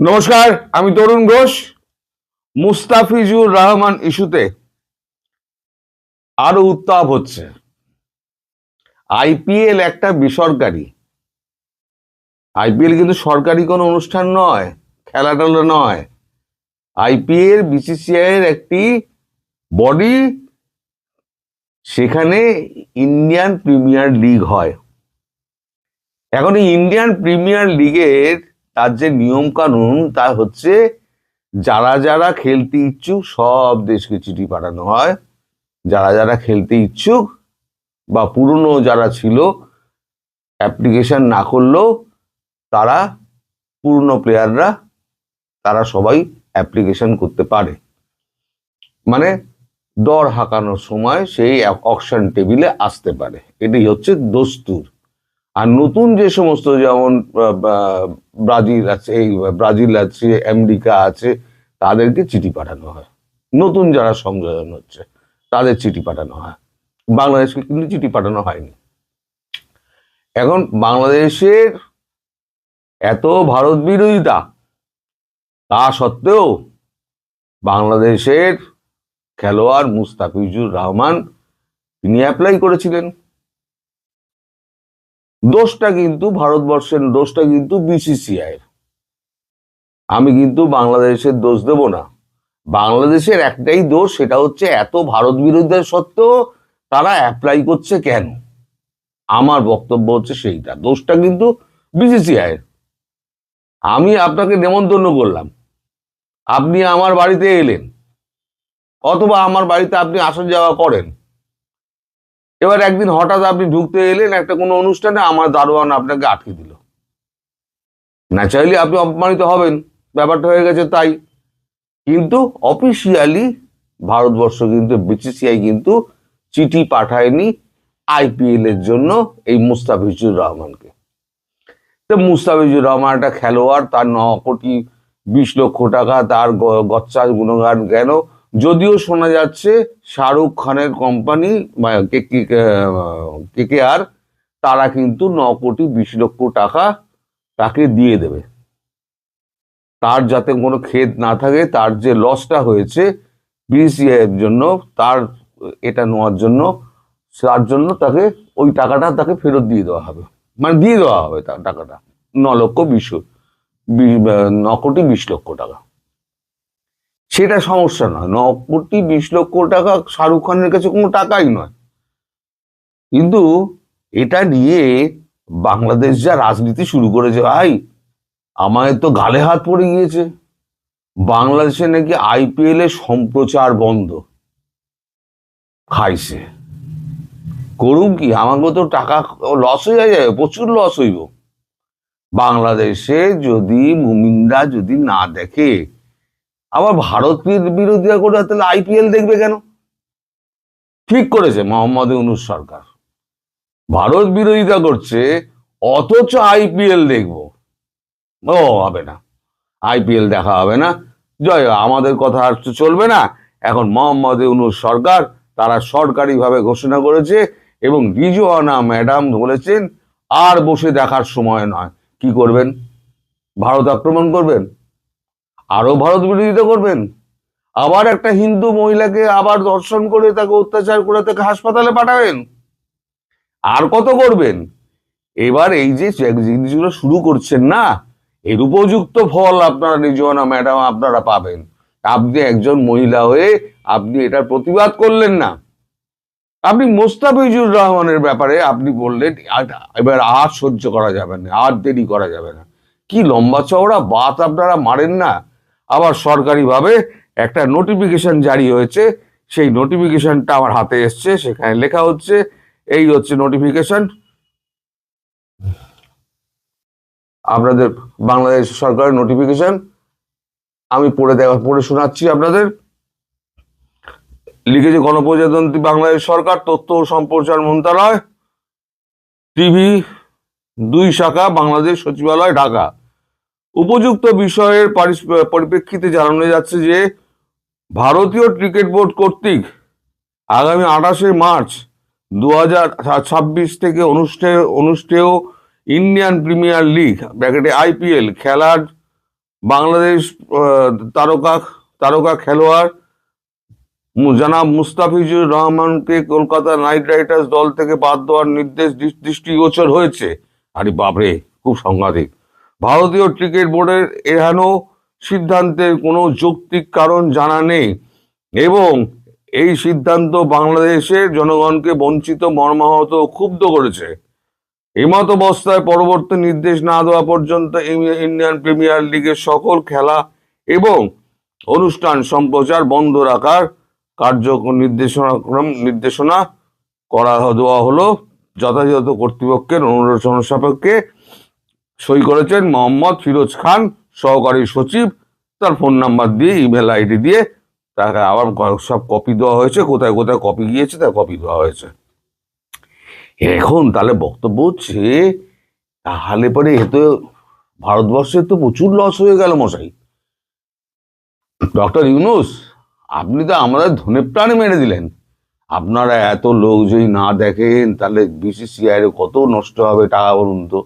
নমস্কার, আমি তরুণ ঘোষ। মুস্তাফিজুর রহমান ইস্যুতে আরো উত্তাপ হচ্ছে। আইপিএল একটা বেসরকারি, আইপিএল কিন্তু সরকারি কোনো অনুষ্ঠান নয়, খেলাধুলা নয়। আইপিএল বিসিসিআই এর একটি বডি, সেখানে ইন্ডিয়ান প্রিমিয়ার লিগ হয়। এখন এই ইন্ডিয়ান প্রিমিয়ার লিগের তার যে নিয়ম কানুন, তা হচ্ছে যারা যারা খেলতে ইচ্ছুক সব দেশকে চিঠি পাঠানো হয়। যারা যারা খেলতে ইচ্ছুক বা পুরনো যারা ছিল, অ্যাপ্লিকেশন না করলেও তারা, পুরনো প্লেয়াররা, তারা সবাই অ্যাপ্লিকেশন করতে পারে। মানে দর হাঁকানোর সময় সেই অকশন টেবিলে আসতে পারে। এটাই হচ্ছে দস্তুর। আর নতুন যে সমস্ত, যেমন ব্রাজিল আছে, আমেরিকা আছে, তাদেরকে চিঠি পাঠানো হয়। নতুন যারা সংযোজন হচ্ছে তাদের চিঠি পাঠানো হয়। বাংলাদেশকে কিন্তু চিঠি পাঠানো হয়নি। এখন বাংলাদেশের এত ভারত বিরোধিতা, তা সত্ত্বেও বাংলাদেশের খেলোয়াড় মুস্তাফিজুর রহমান তিনি অ্যাপ্লাই করেছিলেন। দোষটা কিন্তু ভারতবর্ষের, দোষটা কিন্তু বিসিসিআই। আমি কিন্তু বাংলাদেশের দোষ দেব না। বাংলাদেশের একটাই দোষ, সেটা হচ্ছে এত ভারত বিরোধিতা সত্ত্বেও তারা অ্যাপ্লাই করছে কেন। আমার বক্তব্য হচ্ছে সেইটা, দোষটা কিন্তু বিসিসিআই। আমি আপনাকে নেমন্তন্ন করলাম, আপনি আমার বাড়িতে এলেন, অথবা আমার বাড়িতে আপনি আসা যাওয়া করেন। এবার একদিন হঠাৎ আপনি ঢুকতে এলেন একটা কোনো অনুষ্ঠানে, আমার দারোয়ান আপনাকে আটকে দিল। ন্যাচারালি আপনি অপমানিত হবেন, ব্যাপারটা হয়ে গেছে তাই। কিন্তু অফিসিয়ালি ভারতবর্ষ কিন্তু, বিসিসিআই কিন্তু চিঠি পাঠায়নি আইপিএল এর জন্য এই মুস্তাফিজুর রহমানকে। তো মুস্তাফিজুর রহমান একটা খেলোয়াড়, তার 9,20,00,000 টাকা, তার গচ্চা গুণগান কেন। যদিও শোনা যাচ্ছে শাহরুখ খানের কোম্পানি KKR, তারা কিন্তু 9,20,00,000 টাকা তাকে দিয়ে দেবে। তার যাতে কোনো খেদ না থাকে, তার যে লসটা হয়েছে বিসিসিআই এর জন্য, তার এটা নেওয়ার জন্য, তার জন্য তাকে ওই টাকাটা তাকে ফেরত দিয়ে দেওয়া হবে। মানে দিয়ে দেওয়া হবে তার টাকাটা, 9,20,00,000 টাকা। সেটা সমস্যা নয়, 9,20,00,000 টাকা শাহরুখ খানের কাছে কোনো টাকাই নয়। কিন্তু এটা নিয়ে বাংলাদেশ যা রাজনীতি শুরু করেছে, ভাই আমায় তো গালে হাত পড়ে গিয়েছে। বাংলাদেশে নাকি আইপিএল এর সম্প্রচার বন্ধ। খাইছে, করুন কি, আমাকে তো টাকা লস হয়ে যাবে, প্রচুর লস হইব। বাংলাদেশে যদি মুমিনরা যদি না দেখে, আবার ভারত বিরোধিতা করে, তাহলে আইপিএল দেখবে কেন? ঠিক করেছে মোহাম্মদ ইউনূস সরকার, ভারত বিরোধিতা করছে অথচ আইপিএল দেখবো। ও হবে না, আইপিএল দেখা হবে না। জয়, আমাদের কথা আর চলবে না। এখন মোহাম্মদ ইউনূস সরকার, তারা সরকারিভাবে ঘোষণা করেছে, এবং রিজওয়ানা ম্যাডাম বলেছেন আর বসে দেখার সময় নয়। কি করবেন? ভারত আক্রমণ করবেন, আরো ভারত বিরোধিতা করবেন, আবার একটা হিন্দু মহিলাকে আবার ধর্ষণ করে, তাকে অত্যাচার করে, তাকে হাসপাতালে পাঠাবেন। আর কত করবেন? এবার এই যে জিনিসগুলো শুরু করছেন না, এর উপযুক্ত ফল আপনারা, রিজওয়ানা ম্যাডাম, আপনারা পাবেন। আপনি একজন মহিলা হয়ে আপনি এটার প্রতিবাদ করলেন না। আপনি মুস্তাফিজুর রহমানের ব্যাপারে আপনি বললেন, এবার আর সহ্য করা যাবে না, আর দেরি করা যাবে না। কি লম্বা চওড়া বাত আপনারা মারেন না। আবার সরকারিভাবে একটা নোটিফিকেশন জারি হয়েছে, সেই নোটিফিকেশনটা আমার হাতে এসছে, সেখানে লেখা হচ্ছে, এই হচ্ছে নোটিফিকেশন, আপনাদের বাংলাদেশ সরকারের নোটিফিকেশন। আমি পড়ে শোনাচ্ছি আপনাদের। লিখেছে গণপ্রজাতন্ত্রী বাংলাদেশ সরকার, তথ্য ও সম্প্রচার মন্ত্রণালয়, টিভি 2 শাখা, বাংলাদেশ সচিবালয়, ঢাকা। উপযুক্ত বিষয়ের পরিপ্রেক্ষিতে জানানো যাচ্ছে যে ভারতীয় ক্রিকেট বোর্ড কর্তৃক আগামী 28শে মার্চ 2026 থেকে অনুষ্ঠেয় ইন্ডিয়ান প্রিমিয়ার লিগ (আইপিএল) খেলার বাংলাদেশ তারকা তারকা খেলোয়াড় জনাব মুস্তাফিজুর রহমানকে কলকাতা নাইট রাইডার্স দল থেকে বাদ দেওয়ার নির্দেশ দৃষ্টিগোচর হয়েছে। আরে বাপরে, খুব সাংঘাতিক। ভারতীয় ক্রিকেট বোর্ডের এহেন সিদ্ধান্তের কোনো যৌক্তিক কারণ জানা নেই এবং এই সিদ্ধান্ত বাংলাদেশের জনগণকে বঞ্চিত, মর্মাহত ও ক্ষুব্ধ করেছে। এমত অবস্থায় পরবর্তী নির্দেশ না দেওয়া পর্যন্ত ইন্ডিয়ান প্রিমিয়ার লিগের সকল খেলা এবং অনুষ্ঠান সম্প্রচার বন্ধ রাখার নির্দেশনা করা দেওয়া হলো। যথাযথ কর্তৃপক্ষের অনুরোধ সাপেক্ষে সই করেছেন মোহাম্মদ ফিরোজ খান, সহকারী সচিব। তার ফোন নাম্বার দিয়ে, ইমেল আইডি দিয়ে তাকে আবার সব কপি দেওয়া হয়েছে, কোথায় কোথায় কপি গিয়েছে তার কপি দেওয়া হয়েছে। এখন তাহলে বক্তব্য হচ্ছে, তাহলে পরে এ তো ভারতবর্ষের তো প্রচুর লস হয়ে গেল মশাই। ডক্টর ইউনূস, আপনি তো আমাদের ধনে প্রাণে মেরে দিলেন। আপনারা এত লোক যদি না দেখেন তাহলে বিসিসিআই এর কত নষ্ট হবে টাকা, বলুন তো।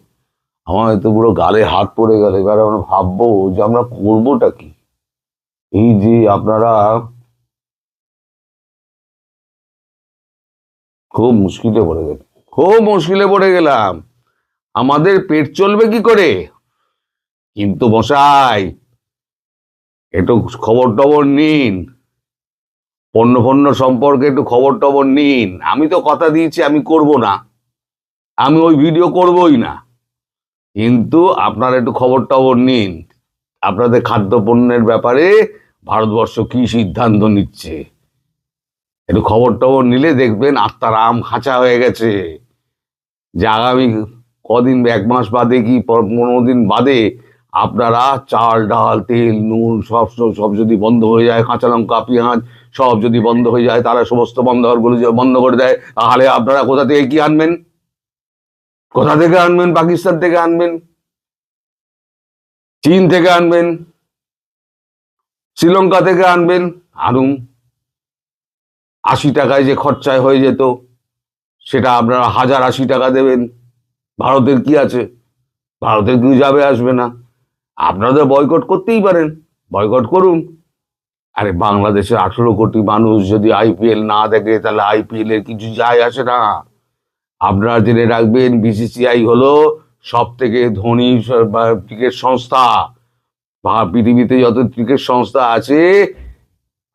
আমার তো পুরো গালে হাত পড়ে গেল। এবার আমরা ভাববো যে আমরা করবোটা কি। এই যে আপনারা, খুব মুশকিলে পড়ে গেল, খুব মুশকিলে পড়ে গেলাম। আমাদের পেট চলবে কি করে? কিন্তু মশাই, একটু খবর টবর নিন, পণ্য সম্পর্কে একটু খবর টবর নিন। আমি তো কথা দিয়েছি আমি করব না, আমি ওই ভিডিও করবই না, কিন্তু আপনারা একটু খবর টবর নিন। আপনাদের খাদ্যপণ্যের ব্যাপারে ভারতবর্ষ কি সিদ্ধান্ত নিচ্ছে, একটু খবর টবর নিলে দেখবেন আত্মার আম খাঁচা হয়ে গেছে। যে আগামী কদিন, 1 মাস বাদে কি 15 দিন বাদে আপনারা চাল ডাল তেল নুন সব যদি বন্ধ হয়ে যায়, কাঁচা লঙ্কা পেঁয়াজ সব যদি বন্ধ হয়ে যায়, তারা সমস্ত বন্দরগুলো বন্ধ করে দেয়, তাহলে আপনারা কোথা থেকে কি আনবেন? কোথা থেকে আনবেন? পাকিস্তান থেকে আনবেন, চীন থেকে আনবেন, শ্রীলঙ্কা থেকে আনবেন। আনুন। 80 টাকায় যে খরচায় হয়ে যেত, সেটা আপনারা 1080 টাকা দেবেন। ভারতের কি আছে? ভারতের কিছু যাবে আসবে না। আপনাদের বয়কট করতেই পারেন, বয়কট করুন। আরে বাংলাদেশের 18 কোটি মানুষ যদি আইপিএল না দেখে, তাহলে আইপিএল এর কিছু যায় আসে না। আপনারা জেনে রাখবেন, বিসিসিআই হলো সব থেকে ধনী ক্রিকেট সংস্থা। পৃথিবীতে যত ক্রিকেট সংস্থা আছে,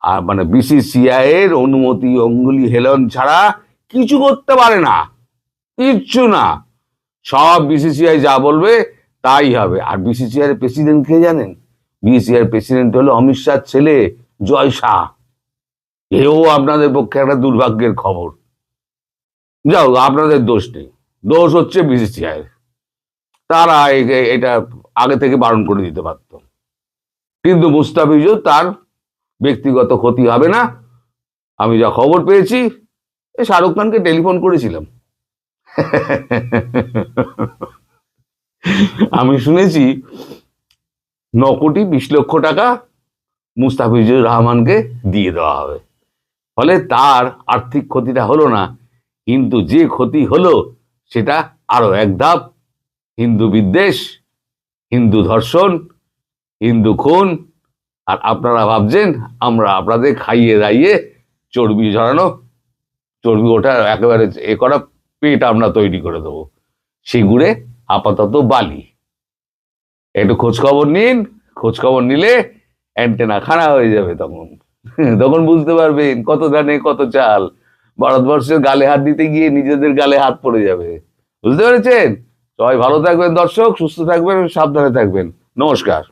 আর মানে বিসিসিআই এর অনুমতি অঙ্গুলি হেলন ছাড়া কিছু করতে পারে না, কিচ্ছু না। সব বিসিসিআই যা বলবে তাই হবে। আর বিসিসিআই এর প্রেসিডেন্ট কে জানেন? বিসিসিআই এর প্রেসিডেন্ট হলো অমিত শাহর ছেলে জয় শাহ। এও আপনাদের পক্ষে একটা দুর্ভাগ্যের খবর। যাও, আপনাদের দোষ নেই, দোষ হচ্ছে বিসিসিআই। তারা এটা আগে থেকে বারণ করে দিতে পারত। কিন্তু মুস্তাফিজুর, তার ব্যক্তিগত ক্ষতি হবে না। আমি যা খবর পেয়েছি, শাহরুখ খানকে টেলিফোন করেছিলাম। আমি শুনেছি 9 কোটি 20 লক্ষ টাকা মুস্তাফিজুর রহমানকে দিয়ে দেওয়া হবে। ফলে তার আর্থিক ক্ষতিটা হলো না, কিন্তু যে ক্ষতি হলো সেটা আরো এক ধাপ। হিন্দু বিদ্বেষ, হিন্দু ধর্ষণ, হিন্দু খুন। আর আপনারা ভাবছেন আমরা আপনাদের খাইয়ে দাইয়ে চর্বি ঝরানো, চর্বি ওটা একেবারে এ করা পেট আমরা তৈরি করে দেবো। সেগুড়ে আপাতত বালি। একটু খোঁজ খবর নিন, খোঁজ খবর নিলে অ্যান্টেনা খাড়া হয়ে যাবে। তখন বুঝতে পারবেন কত ধানে কত চাল। ভারতবর্ষের গালে হাত দিতে গিয়ে নিজেদের গালে হাত পড়ে যাবে। বুঝতে পেরেছেন? সবাই ভালো থাকবেন দর্শক, সুস্থ থাকবেন, সাবধানে থাকবেন। নমস্কার।